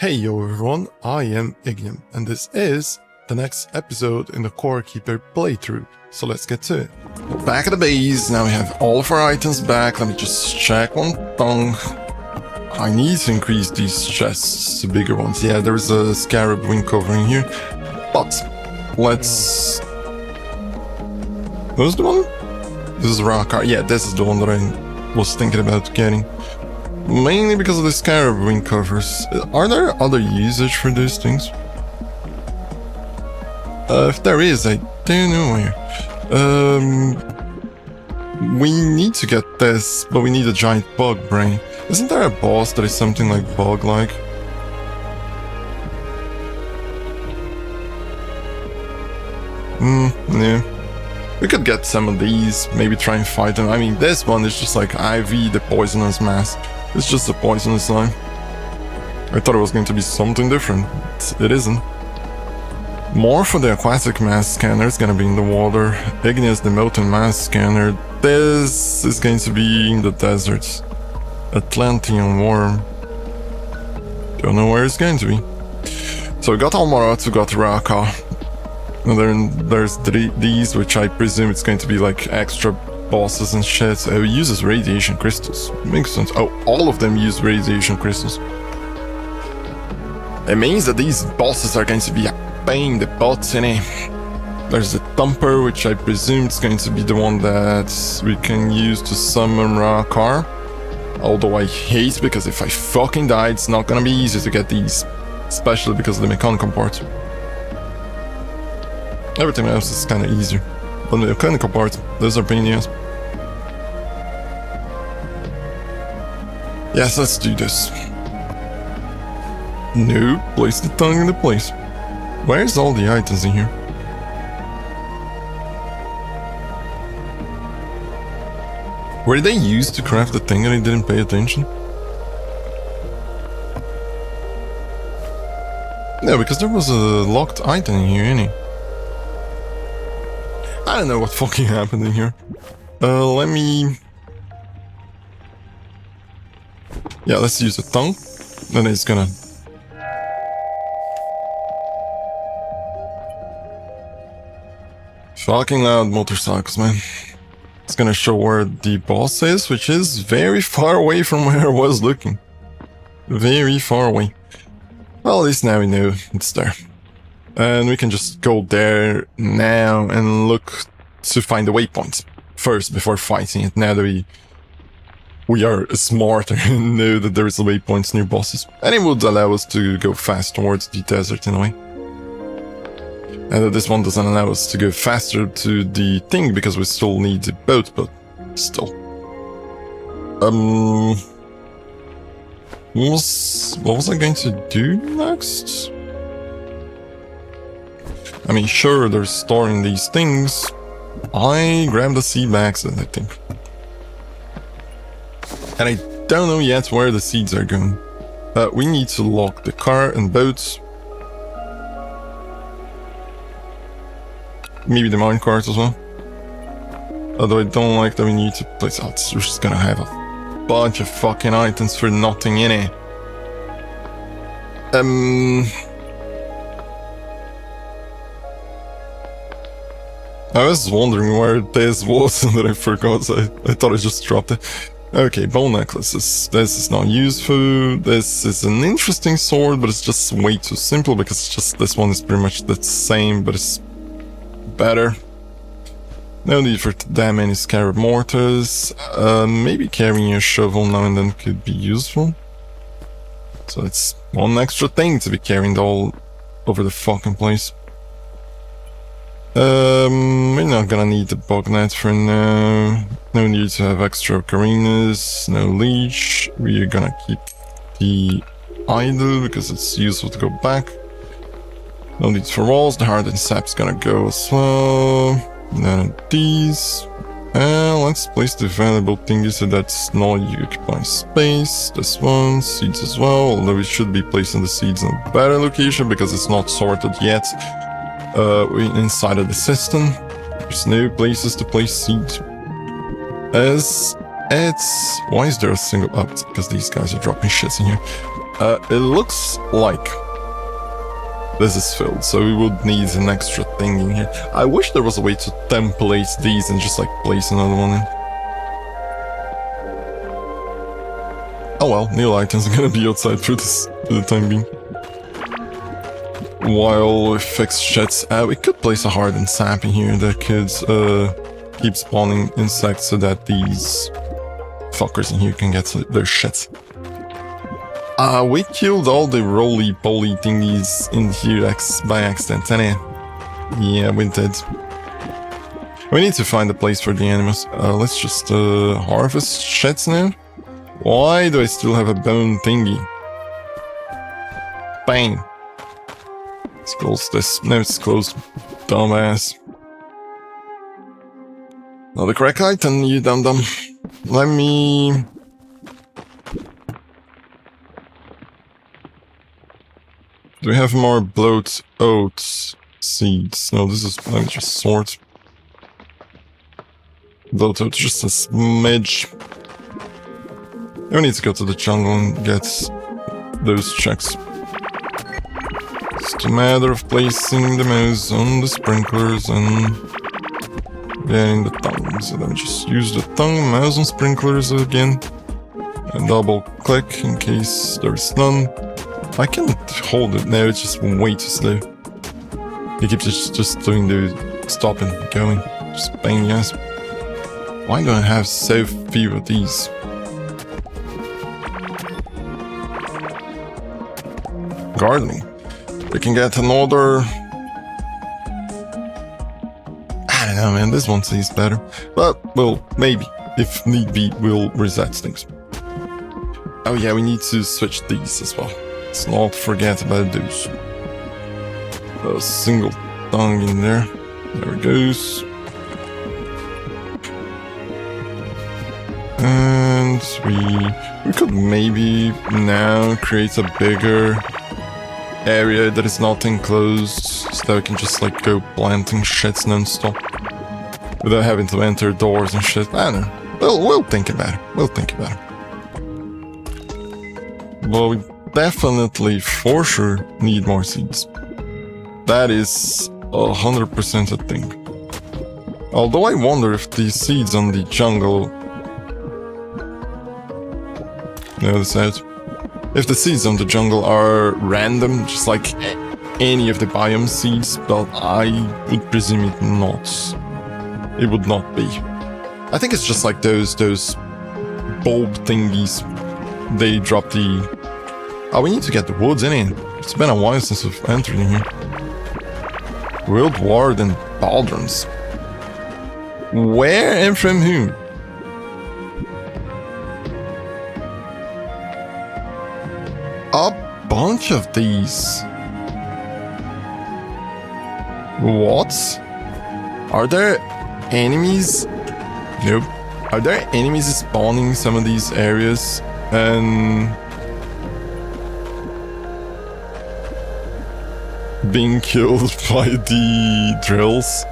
Hey yo everyone, I am Ignium, and this is the next episode in the Core Keeper playthrough, so let's get to it. Back at the base, now we have all of our items back. Let me just check one thing. I need to increase these chests to bigger ones. Yeah, there's a scarab wing cover in here, but let's... Who's the one? This is Rockar. Yeah, this is the one that I was thinking about getting. Mainly because of the scarab wing covers. Are there other usage for those things? If there is, I don't know where. We need to get this, but we need a giant bug brain. Isn't there a boss that is something like bug-like? Yeah. We could get some of these, maybe try and fight them. I mean, this one is just like IV, the poisonous mass. It's just a poisonous slime. I thought it was going to be something different. It isn't. More for the aquatic mass scanner is gonna be in the water. Igneous, the molten mass scanner. This is going to be in the desert. Atlantean worm. Don't know where it's going to be. So we got Almarat, we got Raka. And then there's these, which I presume it's going to be like extra bosses and shit. It uses radiation crystals. Makes sense. Oh, all of them use radiation crystals. It means that these bosses are going to be a pain in the butt, in it. There's the Thumper, which I presume is going to be the one that we can use to summon Rakar. Although I hate, because if I fucking die, it's not gonna be easy to get these. Especially because of the mechanical part. Everything else is kinda easier. But the mechanical part, those are pain in the ass. Yes, let's do this. No, place the tongue in the place. Where's all the items in here? Were they used to craft the thing and I didn't pay attention? No, because there was a locked item in here, innit? I don't know what fucking happened in here. Let me... Yeah, let's use the tongue. Then it's gonna... Fucking loud motorcycles, man. It's gonna show where the boss is, which is very far away from where I was looking. Very far away. Well, at least now we know it's there. And we can just go there now and look to find the waypoints first before fighting it, now that we are smarter and know that there is waypoints near bosses. And it would allow us to go fast towards the desert in a way. And this one doesn't allow us to go faster to the thing because we still need the boat, but still. What was I going to do next? I mean, sure, they're storing these things. I grabbed the seed by accident, I think. And I don't know yet where the seeds are going. We need to lock the car and boats. Maybe the minecart as well. Although I don't like that we need to place out. We're just gonna have a bunch of fucking items for nothing in it. I was wondering where this was and then I forgot. I thought I just dropped it. Okay, bone necklaces. This is not useful. This is an interesting sword, but it's just way too simple because it's just this one is pretty much the same, but it's better. No need for that many scarab mortars. Maybe carrying a shovel now and then could be useful. So it's one extra thing to be carrying all over the fucking place. We're not gonna need the bug net for now. No need to have extra ocarinas, no leech. We're gonna keep the idle because it's useful to go back. No need for walls, the hardened sap's gonna go as well. None of these. And let's place the valuable thingy so that's not occupying space. This one, seeds as well, although we should be placing the seeds in a better location because it's not sorted yet. Inside of the system. There's no places to place seeds. As it's... Why is there a single... Oh, it's because these guys are dropping shits in here. It looks like this is filled, so we would need an extra thing in here. I wish there was a way to template these and just like place another one in. Oh well, new items are gonna be outside for the time being. While we fix sheds, we could place a hardened sap in here that could keep spawning insects so that these fuckers in here can get their shits. We killed all the roly-poly thingies in here by accident, yeah, we did. We need to find a place for the animals. Let's just harvest shits now. Why do I still have a bone thingy? Bang! Let's close this. No, it's closed. Dumbass. Not the correct item, you dum-dum. Let me... Do we have more bloat oats seeds? No, this is... Let me just sort. Bloat oats, just a smidge. We need to go to the jungle and get those checks. It's a matter of placing the mouse on the sprinklers and getting the tongue. So let me just use the tongue, mouse on sprinklers again. And double click in case there's none. I can hold it now, it's just way too slow. It keeps just doing the stop and going. Just bang the ass. Why do I have so few of these? Gardening. We can get another... I don't know, man, this one tastes better. But, well, maybe. If need be, we'll reset things. Oh yeah, we need to switch these as well. Let's not forget about those. A single tongue in there. There it goes. And we could maybe now create a bigger area that is not enclosed, so that we can just like go planting shits non-stop without having to enter doors and shit. I don't know. We'll think about it. We'll think about it. Well, we definitely for sure need more seeds. That is 100% a thing. Although I wonder if the seeds on the jungle... No, this out. If the seeds on the jungle are random, just like any of the biome seeds, but I would presume it not. It would not be. I think it's just like those bulb thingies. They drop the... Oh, we need to get the woods in it. It's been a while since we've entered in here. World Ward and Baldrons. Where and from whom? A bunch of these. What? Are there enemies? Nope. Are there enemies spawning some of these areas and being killed by the drills?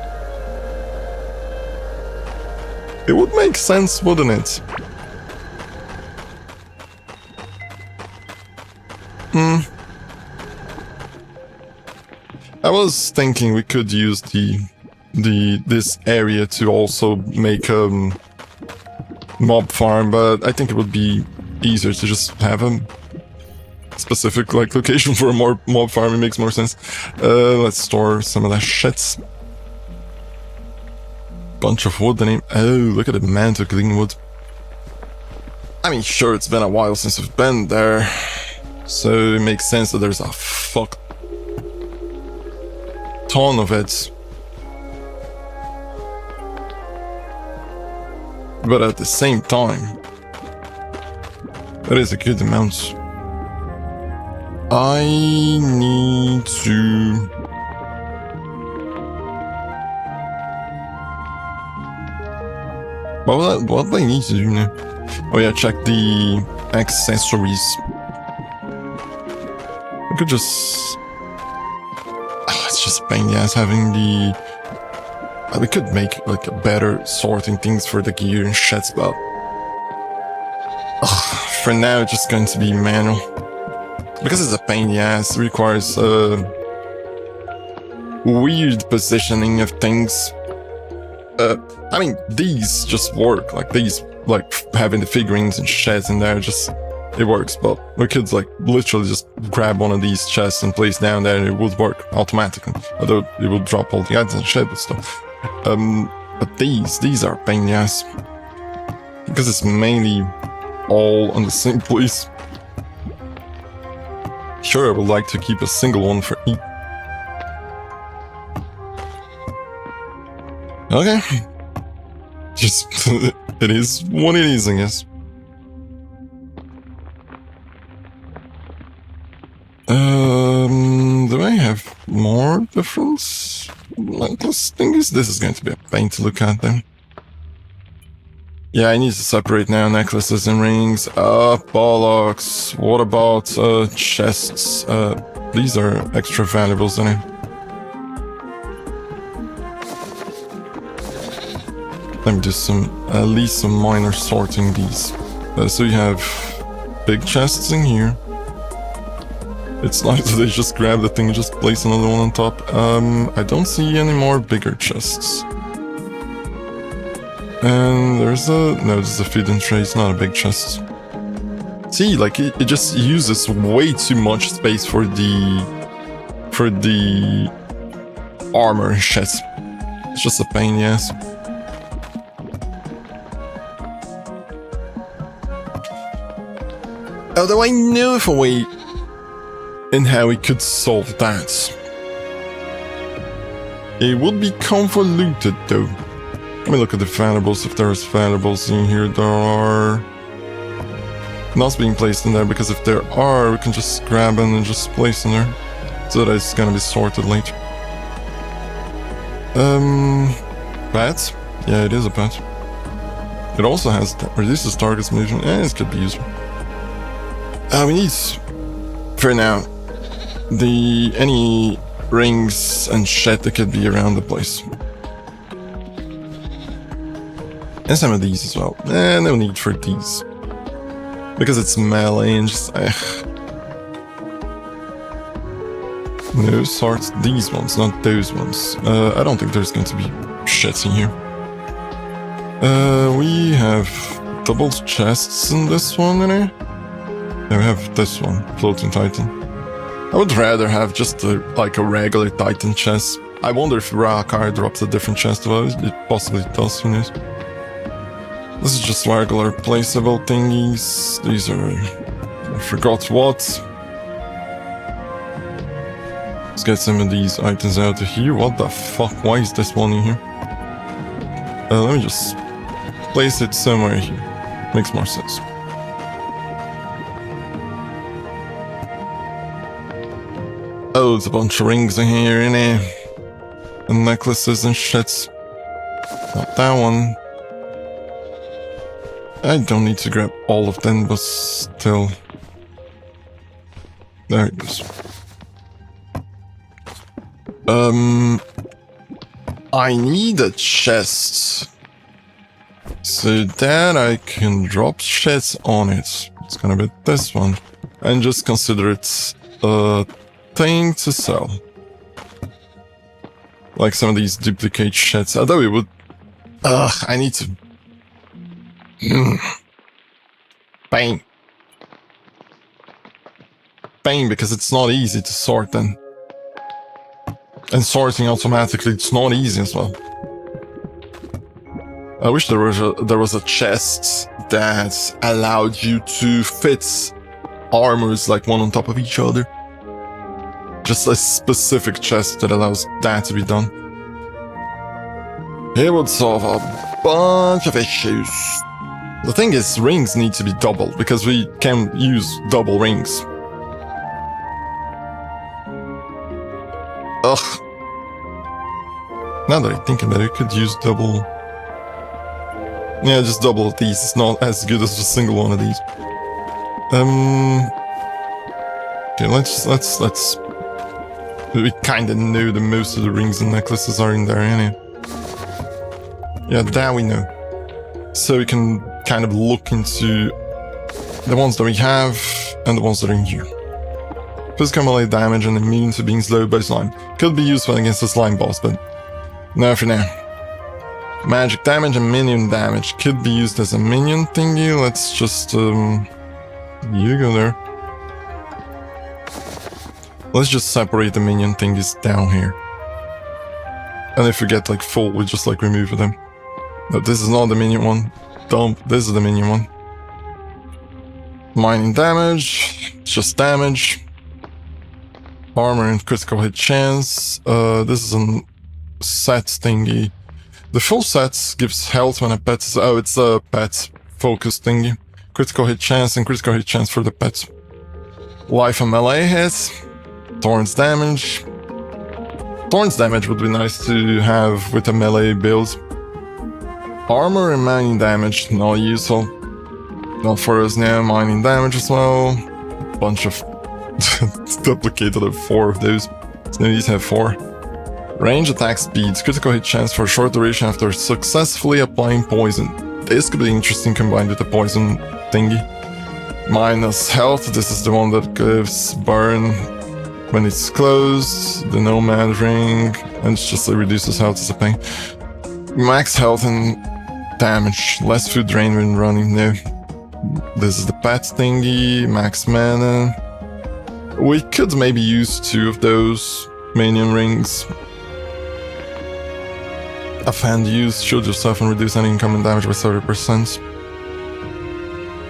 It would make sense, wouldn't it? I was thinking we could use this area to also make a mob farm, but I think it would be easier to just have a specific like location for a more mob farm. It makes more sense. Let's store some of that shit. Bunch of wood. Oh, look at the amount of green wood. I mean, sure, it's been a while since we've been there, so it makes sense that there's a fuck ton of it. But at the same time, that is a good amount. I need to... What do I need to do now? Oh yeah, check the accessories. I could just... Oh, it's just a pain in the ass having the... We could make like a better sorting things for the gear and shit, but... for now it's just going to be manual. because it's a pain in the ass, it requires weird positioning of things. I mean, these just work. Like these, like having the figurines and sheds in there, just it works. But we could like literally just grab one of these chests and place down there, and it would work automatically. Although it would drop all the items and shed and stuff. But these are a pain in the ass because it's mainly all on the same place. Sure, I would like to keep a single one for each. Okay. Just, it is what it is, I guess. Do I have more difference? Necklace thingies? This is going to be a pain to look at then. Yeah, I need to separate now necklaces and rings. Bollocks. What about, chests? These are extra valuables, isn't it? Let me do at least some minor sorting these. So you have big chests in here. It's nice that they just grab the thing and just place another one on top. I don't see any more bigger chests. And there's no, this is a feed-in tray, it's not a big chest. See, like it just uses way too much space for the armor chests. It's just a pain, yes. Although I know of a way in how we could solve that. It would be convoluted though. Let me look at the valuables, if there's valuables in here. There are not being placed in there, because if there are, we can just grab them and just place in there. So that it's gonna be sorted later. Pet? Yeah, it is a pet. It also has reduces target's movement, and it could be useful. We need, for now, any rings and shit that could be around the place. And some of these as well. No need for these. Because it's melee and just... No, sort these ones, not those ones. I don't think there's going to be shit in here. We have double chests in this one, innit? Yeah, we have this one, floating titan. I would rather have just like a regular titan chest. I wonder if Rakar drops a different chest. Well, it possibly does, who knows. This is just regular placeable thingies. These are... I forgot what. Let's get some of these items out of here. What the fuck? Why is this one in here? Let me just place it somewhere here. Makes more sense. Oh, there's a bunch of rings in here, innit? And necklaces and shit. Not that one. I don't need to grab all of them, but still. There it goes. I need a chest. So that I can drop shit on it. It's gonna be this one. And just consider it a thing to sell. Like some of these duplicate shits. Although it would... I need to... Pain. Pain, because it's not easy to sort them. And sorting automatically, it's not easy as well. I wish there was a chest that allowed you to fit armors like one on top of each other. Just a specific chest that allows that to be done. It would solve a bunch of issues. The thing is, rings need to be doubled, because we can use double rings. Ugh. Now that I think about it, I could use double... Yeah, just double these. It's not as good as a single one of these. Okay, let's... We kinda know that most of the rings and necklaces are in there, anyway. Yeah, that we know. So we can kind of look into the ones that we have and the ones that are in here. Physical melee damage and immune to being slowed by slime. Could be useful against a slime boss, but no for now. Magic damage and minion damage could be used as a minion thingy. Let's just, you go there. Let's just separate the minion thingies down here. And if we get like full, we just like remove them. No, this is not the minion one. Dump, this is the minion one. Mining damage, just damage. Armor and critical hit chance. This is a set thingy. The full set gives health when a pet is... Oh, it's a pet focus thingy. Critical hit chance and critical hit chance for the pet. Life and melee hits. Thorns damage. Thorns damage would be nice to have with a melee build. Armor and mining damage, not useful. Not for us now. Mining damage as well. Bunch of... duplicated of 4 of those. So these have 4. Range attack speeds, critical hit chance for a short duration after successfully applying poison. This could be interesting combined with the poison thingy. Minus health, this is the one that gives burn when it's closed, the nomad ring, and it's just reduces health as a pain. Max health and damage, less food drain when running now. This is the pet thingy, max mana. We could maybe use 2 of those minion rings. Offhand use, shield yourself and reduce any incoming damage by 30%.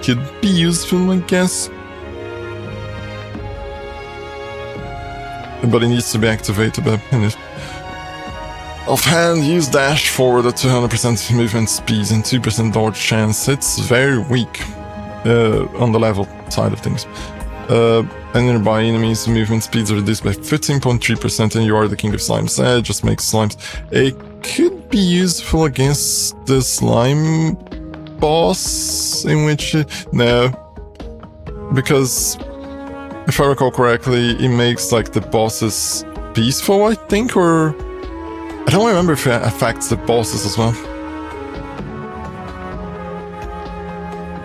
Could be useful, I guess. But it needs to be activated by finish. Offhand, use dash forward at 200% movement speed and 2% dodge chance. It's very weak on the level side of things. And nearby enemies' movement speeds are reduced by 15.3% and you are the king of slimes. Just make slimes. It could be useful against the slime boss, in which... No. Because, if I recall correctly, it makes like the bosses peaceful, I think, or... I don't remember if it affects the bosses as well.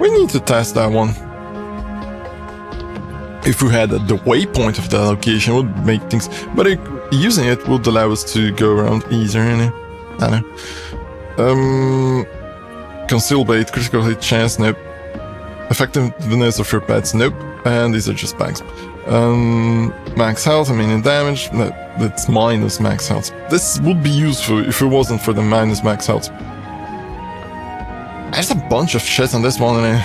We need to test that one. If we had the waypoint of the location, it would make things... But using it would allow us to go around easier, I don't know. Conceal bait, critical hit chance, nope. Effectiveness of your pets, nope. And these are just bags. Max health, minion damage, no, that's minus max health. This would be useful if it wasn't for the minus max health. There's a bunch of shit on this one,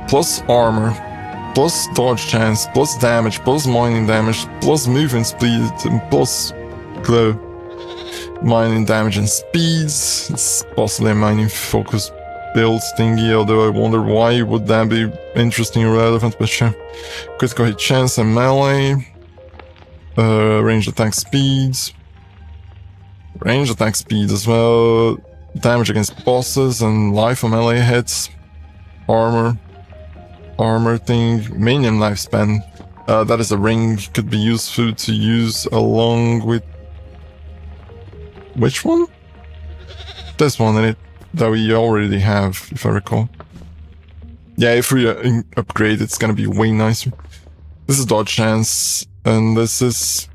plus armor, plus dodge chance, plus damage, plus mining damage, plus movement speed, and plus glow. Mining damage and speeds. It's possibly a mining focus build thingy, although I wonder why would that be interesting or relevant, but sure. Critical hit chance and melee. Range attack speeds. Range attack speed as well. Damage against bosses and life or melee hits. Armor. Armor thing. Minion lifespan. That is a ring. Could be useful to use along with... Which one? This one, that we already have, if I recall. Yeah, if we upgrade, it's gonna be way nicer. This is dodge chance, and this is...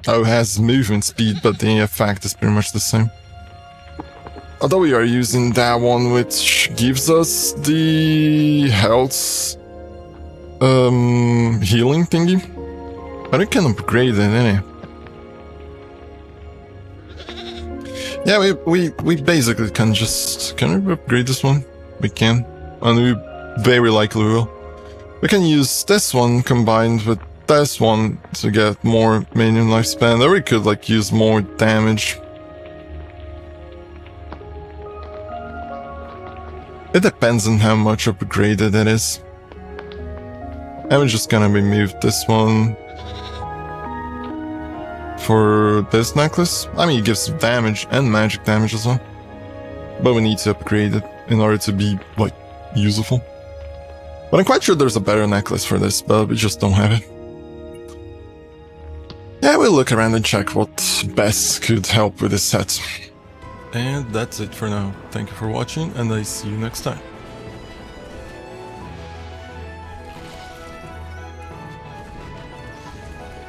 Oh, it has movement speed, but the effect is pretty much the same. Although we are using that one, which gives us the health healing thingy. But we can upgrade it, innit? Yeah, we basically can just... Can we upgrade this one? We can. And we very likely will. We can use this one combined with this one to get more minion lifespan. Or we could like use more damage. It depends on how much upgraded it is. And we're just gonna remove this one. For this necklace. I mean, it gives damage and magic damage as well. But we need to upgrade it in order to be, like, useful. But I'm quite sure there's a better necklace for this, but we just don't have it. Yeah, we'll look around and check what best could help with this set. And that's it for now. Thank you for watching, and I see you next time.